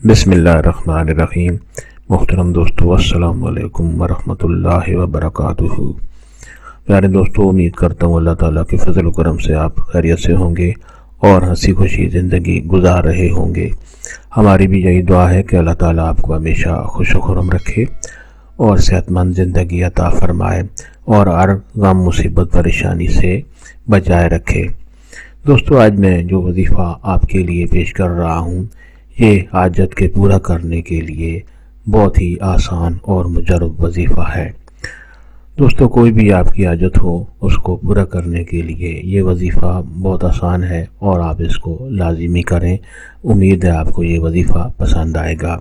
बिस्मिल्लाहिर्रहमानिर्रहीम। मोहतरम दोस्तों, अस्सलाम वालेकुम वरहमतुल्लाहि वबरकातुहू। प्यारे दोस्तों, उम्मीद करता हूँ अल्लाह ताला के फजल व करम से आप खैरियत से होंगे और हंसी खुशी ज़िंदगी गुजार रहे होंगे। हमारी भी यही दुआ है कि अल्लाह ताला आपको हमेशा खुश व खुर्रम रखे और सेहतमंद ज़िंदगी अता फरमाए और हर गम मुसीबत परेशानी से बचाए रखे। दोस्तों, आज मैं जो वजीफ़ा आपके लिए पेश कर रहा हूँ ये हाजत के पूरा करने के लिए बहुत ही आसान और मुजर्रब वजीफ़ा है। दोस्तों, कोई भी आपकी हाजत हो उसको पूरा करने के लिए ये वजीफ़ा बहुत आसान है और आप इसको लाजिमी करें। उम्मीद है आपको ये वजीफ़ा पसंद आएगा।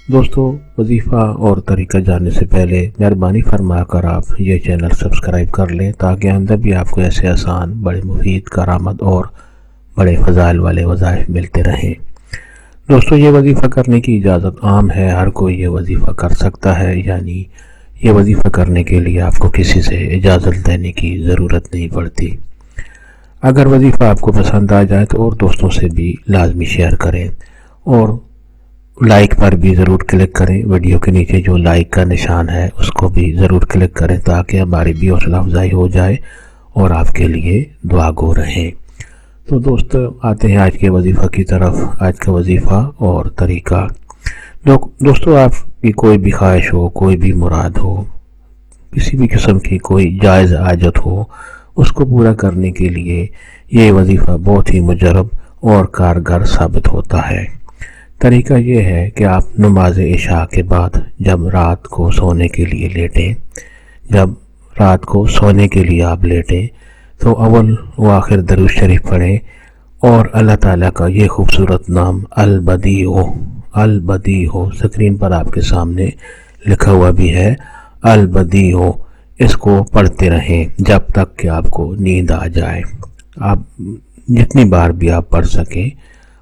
दोस्तों, वजीफ़ा और तरीका जानने से पहले मेहरबानी फरमा कर आप ये चैनल सब्सक्राइब कर लें ताकि आइंदा भी आपको ऐसे आसान, बड़े मुफीद, करामत और बड़े फ़ज़ाइल वाले वज़ाइफ मिलते रहें। दोस्तों, ये वजीफ़ा करने की इजाज़त आम है, हर कोई ये वजीफ़ा कर सकता है, यानी ये वजीफ़ा करने के लिए आपको किसी से इजाज़त लेने की ज़रूरत नहीं पड़ती। अगर वजीफ़ा आपको पसंद आ जाए तो और दोस्तों से भी लाजमी शेयर करें और लाइक पर भी ज़रूर क्लिक करें। वीडियो के नीचे जो लाइक का निशान है उसको भी ज़रूर क्लिक करें ताकि हमारी भी हौसला अफजाई हो जाए और आपके लिए दुआ गो रहें। तो दोस्तों, आते हैं आज के वजीफ़ा की तरफ। आज का वजीफ़ा और तरीका। दोस्तों, आपकी कोई भी ख्वाहिश हो, कोई भी मुराद हो, किसी भी किस्म की कोई जायज़ हाजत हो, उसको पूरा करने के लिए ये वजीफ़ा बहुत ही मुजर्रब और कारगर साबित होता है। तरीका ये है कि आप नमाज इशा के बाद जब रात को सोने के लिए लेटें तो अव्वल व आखिर दरूद शरीफ पढ़ें और अल्लाह ताला का ये खूबसूरत नाम अल बदी हो स्क्रीन पर आपके सामने लिखा हुआ भी है, अल बदी हो, इसको पढ़ते रहें जब तक कि आपको नींद आ जाए। आप जितनी बार भी आप पढ़ सकें,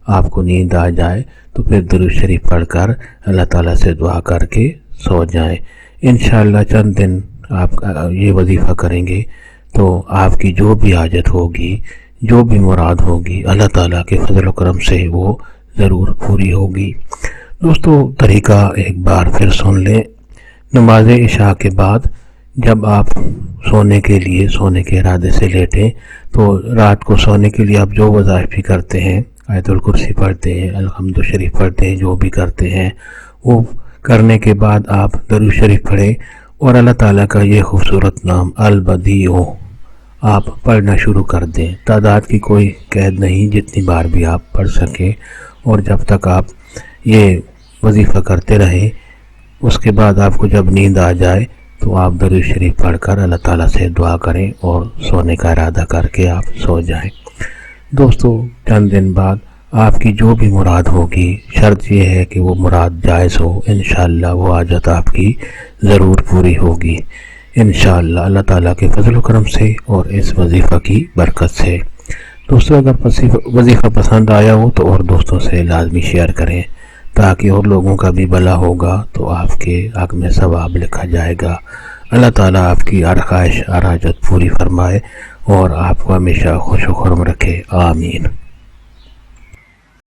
आपको नींद आ जाए तो फिर दरूद शरीफ पढ़कर अल्लाह ताला से दुआ करके सो जाएं। इंशाअल्लाह चंद दिन आप ये वजीफ़ा करेंगे तो आपकी जो भी हाजत होगी, जो भी मुराद होगी, अल्लाह ताला के फजल व करम से वो ज़रूर पूरी होगी। दोस्तों, तरीका एक बार फिर सुन लें। नमाज इशा के बाद जब आप सोने के इरादे से लेटें तो रात को सोने के लिए आप जो वज़ाइफ भी करते हैं, आयतुल कुर्सी पढ़ते हैं, अलहम्दु शरीफ पढ़ते हैं, जो भी करते हैं वो करने के बाद आप दरूद शरीफ पढ़ें और अल्लाह ताला का ये खूबसूरत नाम अल बदी हो आप पढ़ना शुरू कर दें। तादाद की कोई कैद नहीं, जितनी बार भी आप पढ़ सकें और जब तक आप ये वजीफ़ा करते रहें। उसके बाद आपको जब नींद आ जाए तो आप दरूद शरीफ पढ़कर अल्लाह ताला से दुआ करें और सोने का इरादा करके आप सो जाएं। दोस्तों, चंद दिन बाद आपकी जो भी मुराद होगी, शर्त यह है कि वो मुराद जायज़ हो, इंशाअल्लाह वो हाजत आपकी ज़रूर पूरी होगी इंशाअल्लाह, अल्लाह ताला के फजल व करम से और इस वजीफ़ा की बरकत से। दोस्तों, अगर वजीफ़ा पसंद आया हो तो और दोस्तों से लाजमी शेयर करें ताकि और लोगों का भी भला होगा तो आपके हक़ में सवाब लिखा जाएगा। अल्लाह ताला आपकी हर ख्वाहिश, हर हाजत पूरी फरमाए और आपको हमेशा खुश व खुर्रम रखे। आमीन।